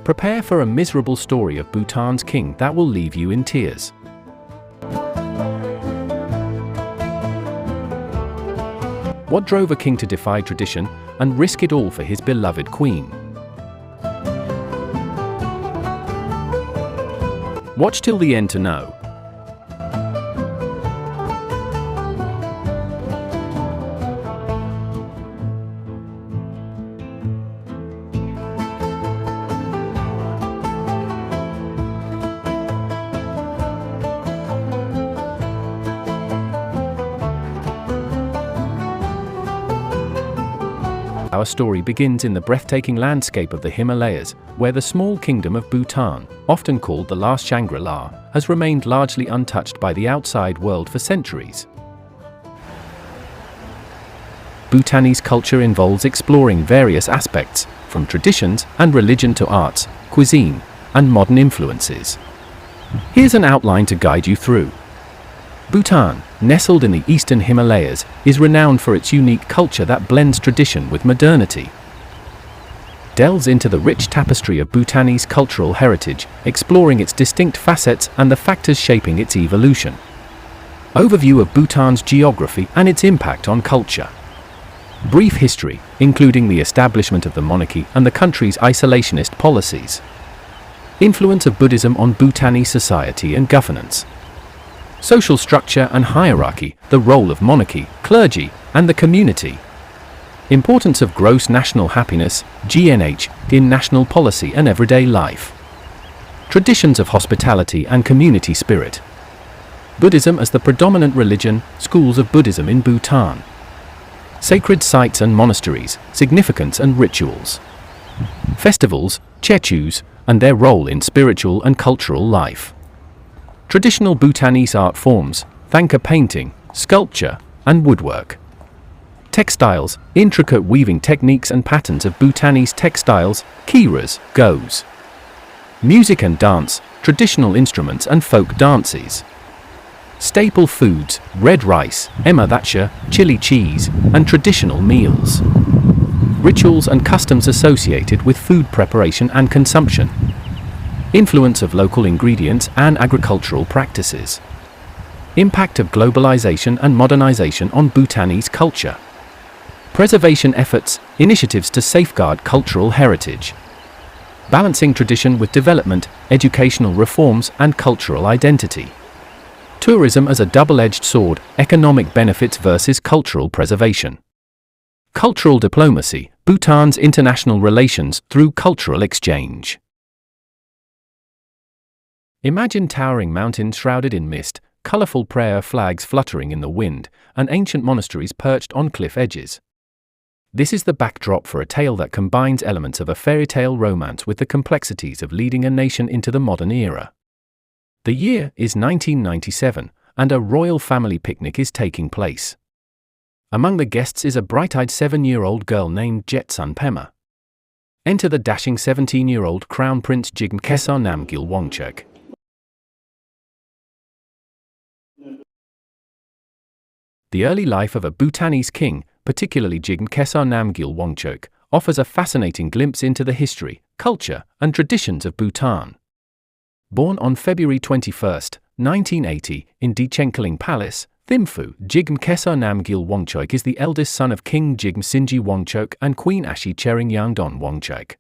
Prepare for a miserable story of Bhutan's king that will leave you in tears. What drove a king to defy tradition and risk it all for his beloved queen? Watch till the end to know. Our story begins in the breathtaking landscape of the Himalayas, where the small kingdom of Bhutan, often called the last Shangri-La, has remained largely untouched by the outside world for centuries. Bhutanese culture involves exploring various aspects, from traditions and religion to arts, cuisine, and modern influences. Here's an outline to guide you through. Bhutan, nestled in the eastern Himalayas, is renowned for its unique culture that blends tradition with modernity. Delves into the rich tapestry of Bhutanese cultural heritage, exploring its distinct facets and the factors shaping its evolution. Overview of Bhutan's geography and its impact on culture. Brief history, including the establishment of the monarchy and the country's isolationist policies. Influence of Buddhism on Bhutanese society and governance. Social structure and hierarchy, the role of monarchy, clergy, and the community. Importance of gross national happiness, GNH, in national policy and everyday life. Traditions of hospitality and community spirit. Buddhism as the predominant religion, schools of Buddhism in Bhutan. Sacred sites and monasteries, significance and rituals. Festivals, chechus, and their role in spiritual and cultural life. Traditional Bhutanese art forms, thangka painting, sculpture, and woodwork. Textiles, intricate weaving techniques and patterns of Bhutanese textiles, kiras, gos. Music and dance, traditional instruments and folk dances. Staple foods, red rice, ema-thatcha, chili cheese, and traditional meals. Rituals and customs associated with food preparation and consumption. Influence of local ingredients and agricultural practices. Impact of globalization and modernization on Bhutanese culture. Preservation efforts, initiatives to safeguard cultural heritage. Balancing tradition with development, educational reforms, and cultural identity. Tourism as a double-edged sword, economic benefits versus cultural preservation. Cultural diplomacy, Bhutan's international relations through cultural exchange. Imagine towering mountains shrouded in mist, colorful prayer flags fluttering in the wind, and ancient monasteries perched on cliff edges. This is the backdrop for a tale that combines elements of a fairy tale romance with the complexities of leading a nation into the modern era. The year is 1997, and a royal family picnic is taking place. Among the guests is a bright-eyed 7-year-old girl named Jetsun Pema. Enter the dashing 17-year-old Crown Prince Jigme Khesar Namgyel Wangchuck. The early life of a Bhutanese king, particularly Jigme Khesar Namgyel Wangchuck, offers a fascinating glimpse into the history, culture, and traditions of Bhutan. Born on February 21, 1980, in Dechenkling Palace, Thimphu, Jigme Khesar Namgyel Wangchuck is the eldest son of King Jigme Sinji Wangchuck and Queen Ashi Chering Yangdon Wangchuck.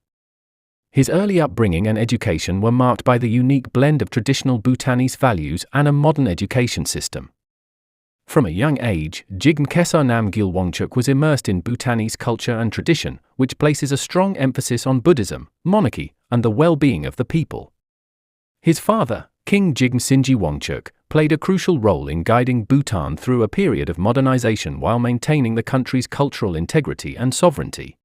His early upbringing and education were marked by the unique blend of traditional Bhutanese values and a modern education system. From a young age, Jigme Khesar Namgyel Wangchuck was immersed in Bhutanese culture and tradition, which places a strong emphasis on Buddhism, monarchy, and the well-being of the people. His father, King Jigme Sinji Wangchuck, played a crucial role in guiding Bhutan through a period of modernization while maintaining the country's cultural integrity and sovereignty.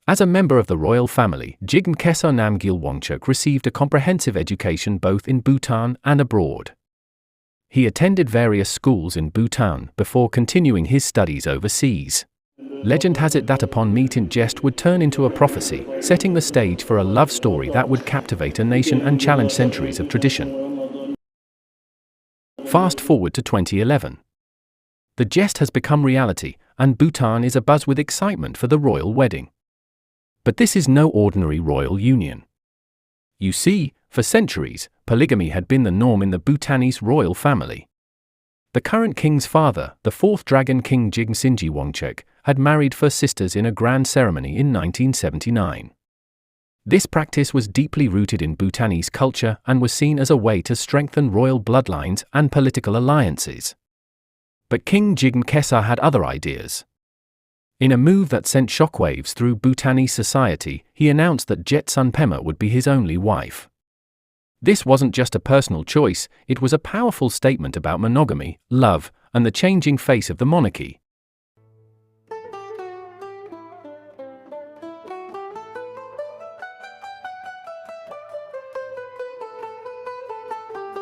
As a member of the royal family, Jigme Khesar Namgyel Wangchuck received a comprehensive education both in Bhutan and abroad. He attended various schools in Bhutan before continuing his studies overseas. Legend has it that upon meet in jest would turn into a prophecy, setting the stage for a love story that would captivate a nation and challenge centuries of tradition. Fast forward to 2011. The jest has become reality, and Bhutan is abuzz with excitement for the royal wedding. But this is no ordinary royal union. You see, for centuries, polygamy had been the norm in the Bhutanese royal family. The current king's father, the fourth Dragon King Jigme Wangchuck, had married first sisters in a grand ceremony in 1979. This practice was deeply rooted in Bhutanese culture and was seen as a way to strengthen royal bloodlines and political alliances. But King Jigme Khesar had other ideas. In a move that sent shockwaves through Bhutanese society, he announced that Jetsun Pema would be his only wife. This wasn't just a personal choice, it was a powerful statement about monogamy, love, and the changing face of the monarchy.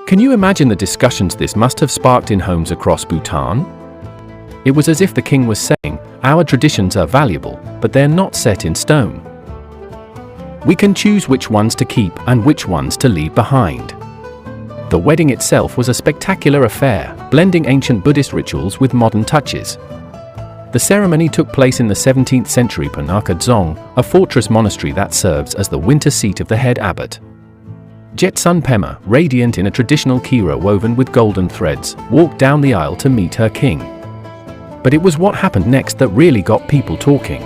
Can you imagine the discussions this must have sparked in homes across Bhutan? It was as if the king was saying, "Our traditions are valuable, but they're not set in stone. We can choose which ones to keep and which ones to leave behind." The wedding itself was a spectacular affair, blending ancient Buddhist rituals with modern touches. The ceremony took place in the 17th century Punakha Dzong, a fortress monastery that serves as the winter seat of the head abbot. Jetsun Pema, radiant in a traditional kira woven with golden threads, walked down the aisle to meet her king. But it was what happened next that really got people talking.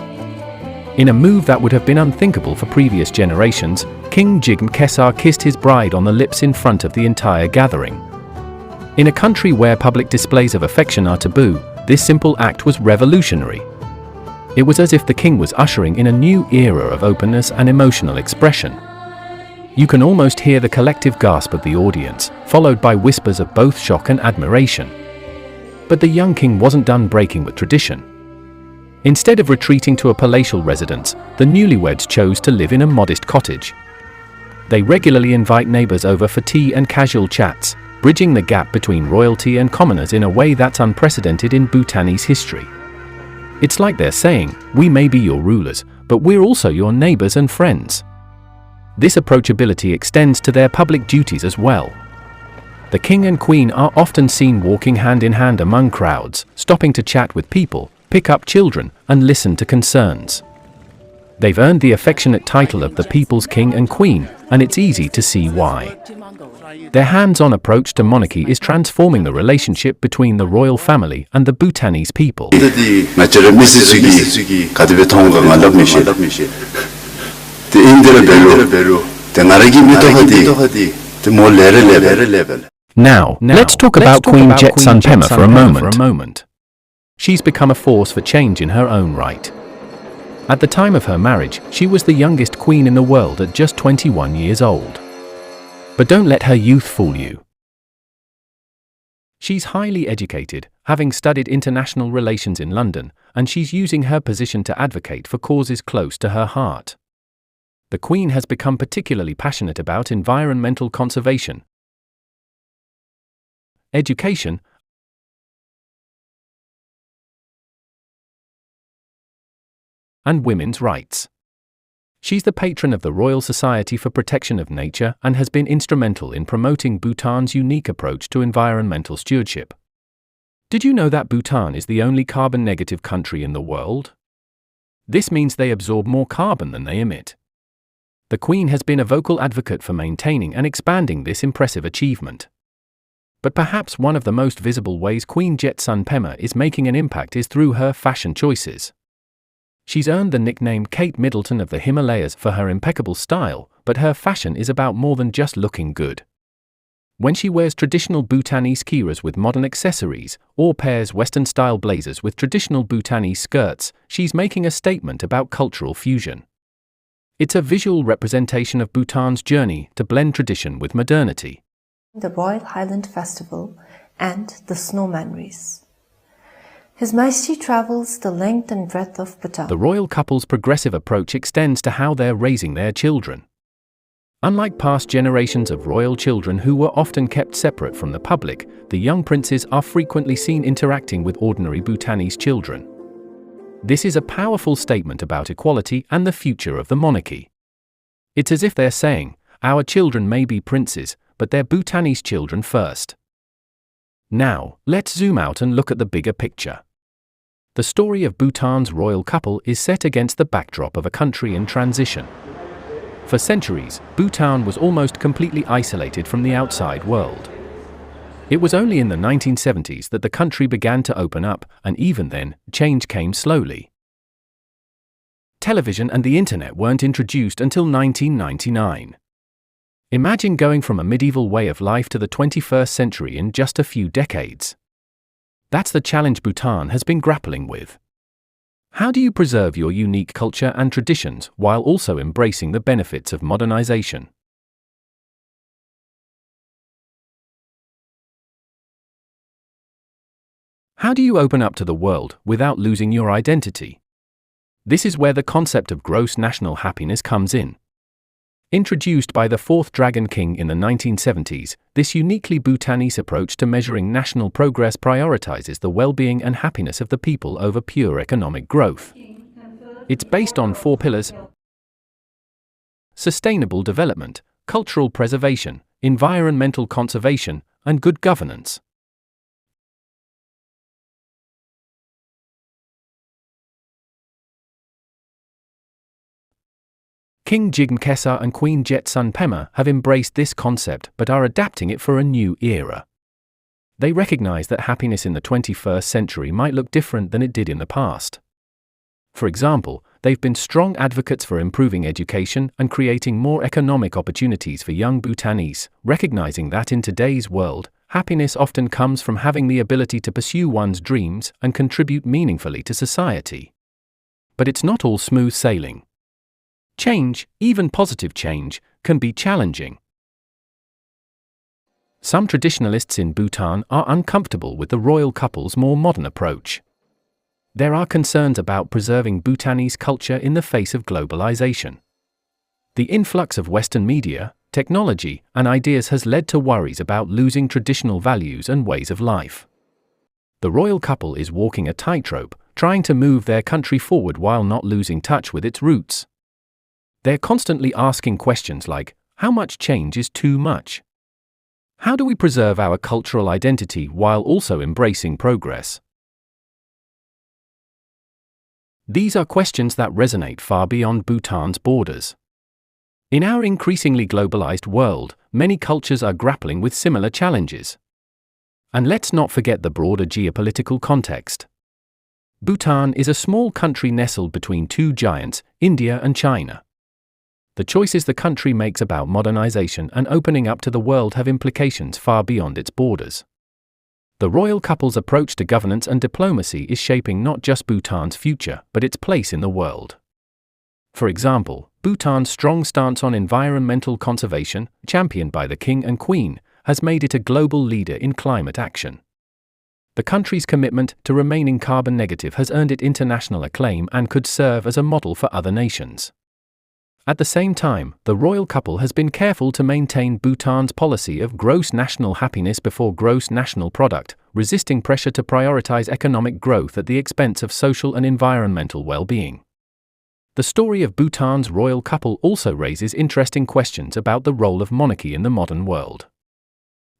In a move that would have been unthinkable for previous generations, King Jigme Khesar kissed his bride on the lips in front of the entire gathering. In a country where public displays of affection are taboo, this simple act was revolutionary. It was as if the king was ushering in a new era of openness and emotional expression. You can almost hear the collective gasp of the audience, followed by whispers of both shock and admiration. But the young king wasn't done breaking with tradition. Instead of retreating to a palatial residence, the newlyweds chose to live in a modest cottage. They regularly invite neighbors over for tea and casual chats, bridging the gap between royalty and commoners in a way that's unprecedented in Bhutanese history. It's like they're saying, "We may be your rulers, but we're also your neighbors and friends." This approachability extends to their public duties as well. The king and queen are often seen walking hand in hand among crowds, stopping to chat with people, pick up children, and listen to concerns. They've earned the affectionate title of the people's king and queen, and it's easy to see why. Their hands-on approach to monarchy is transforming the relationship between the royal family and the Bhutanese people. Now, let's talk about Queen Jetsun Pema for a moment. She's become a force for change in her own right. At the time of her marriage, she was the youngest queen in the world at just 21 years old. But don't let her youth fool you. She's highly educated, having studied international relations in London, and she's using her position to advocate for causes close to her heart. The Queen has become particularly passionate about environmental conservation, education, and women's rights. She's the patron of the Royal Society for Protection of Nature and has been instrumental in promoting Bhutan's unique approach to environmental stewardship. Did you know that Bhutan is the only carbon-negative country in the world? This means they absorb more carbon than they emit. The Queen has been a vocal advocate for maintaining and expanding this impressive achievement. But perhaps one of the most visible ways Queen Jetsun Pema is making an impact is through her fashion choices. She's earned the nickname Kate Middleton of the Himalayas for her impeccable style, but her fashion is about more than just looking good. When she wears traditional Bhutanese kiras with modern accessories, or pairs Western-style blazers with traditional Bhutanese skirts, she's making a statement about cultural fusion. It's a visual representation of Bhutan's journey to blend tradition with modernity. The Royal Highland Festival and the Snowman Race. His Majesty travels the length and breadth of Bhutan. The royal couple's progressive approach extends to how they're raising their children. Unlike past generations of royal children who were often kept separate from the public, the young princes are frequently seen interacting with ordinary Bhutanese children. This is a powerful statement about equality and the future of the monarchy. It's as if they're saying, our children may be princes, but they're Bhutanese children first. Now, let's zoom out and look at the bigger picture. The story of Bhutan's royal couple is set against the backdrop of a country in transition. For centuries, Bhutan was almost completely isolated from the outside world. It was only in the 1970s that the country began to open up, and even then, change came slowly. Television and the internet weren't introduced until 1999. Imagine going from a medieval way of life to the 21st century in just a few decades. That's the challenge Bhutan has been grappling with. How do you preserve your unique culture and traditions while also embracing the benefits of modernization? How do you open up to the world without losing your identity? This is where the concept of gross national happiness comes in. Introduced by the fourth Dragon King in the 1970s, this uniquely Bhutanese approach to measuring national progress prioritizes the well-being and happiness of the people over pure economic growth. It's based on 4 pillars: sustainable development, cultural preservation, environmental conservation, and good governance. King Jigme Khesar and Queen Jetsun Pema have embraced this concept but are adapting it for a new era. They recognize that happiness in the 21st century might look different than it did in the past. For example, they've been strong advocates for improving education and creating more economic opportunities for young Bhutanese, recognizing that in today's world, happiness often comes from having the ability to pursue one's dreams and contribute meaningfully to society. But it's not all smooth sailing. Change, even positive change, can be challenging. Some traditionalists in Bhutan are uncomfortable with the royal couple's more modern approach. There are concerns about preserving Bhutanese culture in the face of globalization. The influx of Western media, technology, and ideas has led to worries about losing traditional values and ways of life. The royal couple is walking a tightrope, trying to move their country forward while not losing touch with its roots. They're constantly asking questions like, how much change is too much? How do we preserve our cultural identity while also embracing progress? These are questions that resonate far beyond Bhutan's borders. In our increasingly globalized world, many cultures are grappling with similar challenges. And let's not forget the broader geopolitical context. Bhutan is a small country nestled between 2 giants, India and China. The choices the country makes about modernization and opening up to the world have implications far beyond its borders. The royal couple's approach to governance and diplomacy is shaping not just Bhutan's future, but its place in the world. For example, Bhutan's strong stance on environmental conservation, championed by the King and Queen, has made it a global leader in climate action. The country's commitment to remaining carbon negative has earned it international acclaim and could serve as a model for other nations. At the same time, the royal couple has been careful to maintain Bhutan's policy of gross national happiness before gross national product, resisting pressure to prioritize economic growth at the expense of social and environmental well-being. The story of Bhutan's royal couple also raises interesting questions about the role of monarchy in the modern world.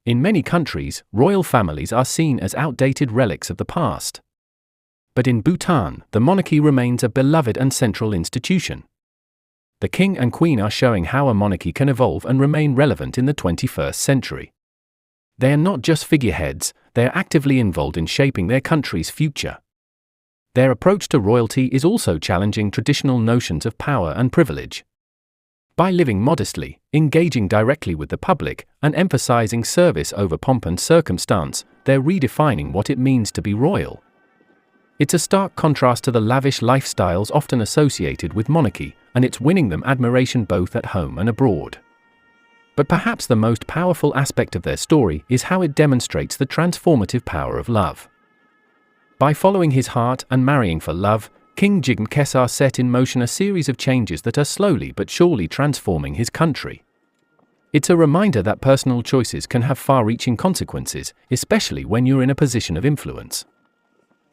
In many countries, royal families are seen as outdated relics of the past. But in Bhutan, the monarchy remains a beloved and central institution. The King and Queen are showing how a monarchy can evolve and remain relevant in the 21st century. They are not just figureheads, they are actively involved in shaping their country's future. Their approach to royalty is also challenging traditional notions of power and privilege. By living modestly, engaging directly with the public, and emphasizing service over pomp and circumstance, they're redefining what it means to be royal. It's a stark contrast to the lavish lifestyles often associated with monarchy, and it's winning them admiration both at home and abroad. But perhaps the most powerful aspect of their story is how it demonstrates the transformative power of love. By following his heart and marrying for love, King Jigme Khesar set in motion a series of changes that are slowly but surely transforming his country. It's a reminder that personal choices can have far-reaching consequences, especially when you're in a position of influence.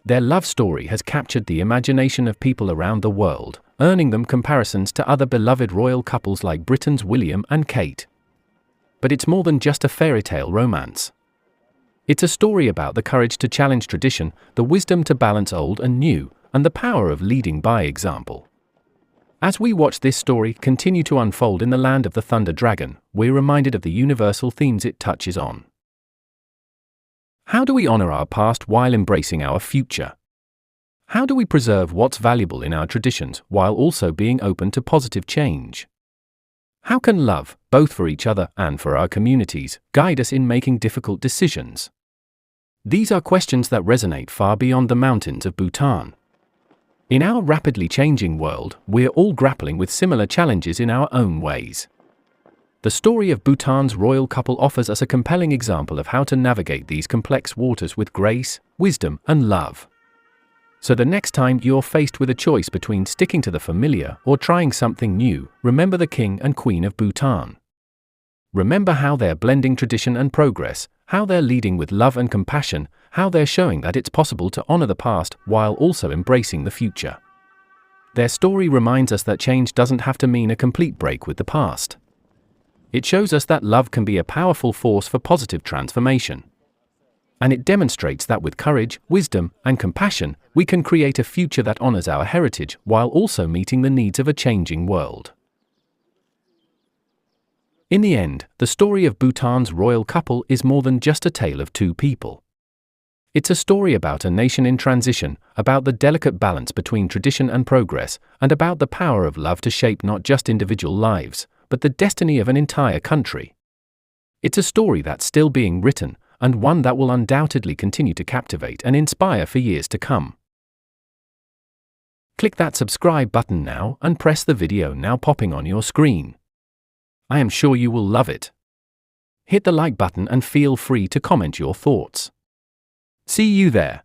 Their love story has captured the imagination of people around the world, earning them comparisons to other beloved royal couples like Britain's William and Kate. But it's more than just a fairy tale romance. It's a story about the courage to challenge tradition, the wisdom to balance old and new, and the power of leading by example. As we watch this story continue to unfold in the land of the Thunder Dragon, we're reminded of the universal themes it touches on. How do we honor our past while embracing our future? How do we preserve what's valuable in our traditions while also being open to positive change? How can love, both for each other and for our communities, guide us in making difficult decisions? These are questions that resonate far beyond the mountains of Bhutan. In our rapidly changing world, we're all grappling with similar challenges in our own ways. The story of Bhutan's royal couple offers us a compelling example of how to navigate these complex waters with grace, wisdom, and love. So the next time you're faced with a choice between sticking to the familiar or trying something new, remember the King and Queen of Bhutan. Remember how they're blending tradition and progress, how they're leading with love and compassion, how they're showing that it's possible to honor the past while also embracing the future. Their story reminds us that change doesn't have to mean a complete break with the past. It shows us that love can be a powerful force for positive transformation. And it demonstrates that with courage, wisdom, and compassion, we can create a future that honors our heritage while also meeting the needs of a changing world. In the end, the story of Bhutan's royal couple is more than just a tale of two people. It's a story about a nation in transition, about the delicate balance between tradition and progress, and about the power of love to shape not just individual lives, but the destiny of an entire country. It's a story that's still being written, and one that will undoubtedly continue to captivate and inspire for years to come. Click that subscribe button now and press the video now popping on your screen. I am sure you will love it. Hit the like button and feel free to comment your thoughts. See you there.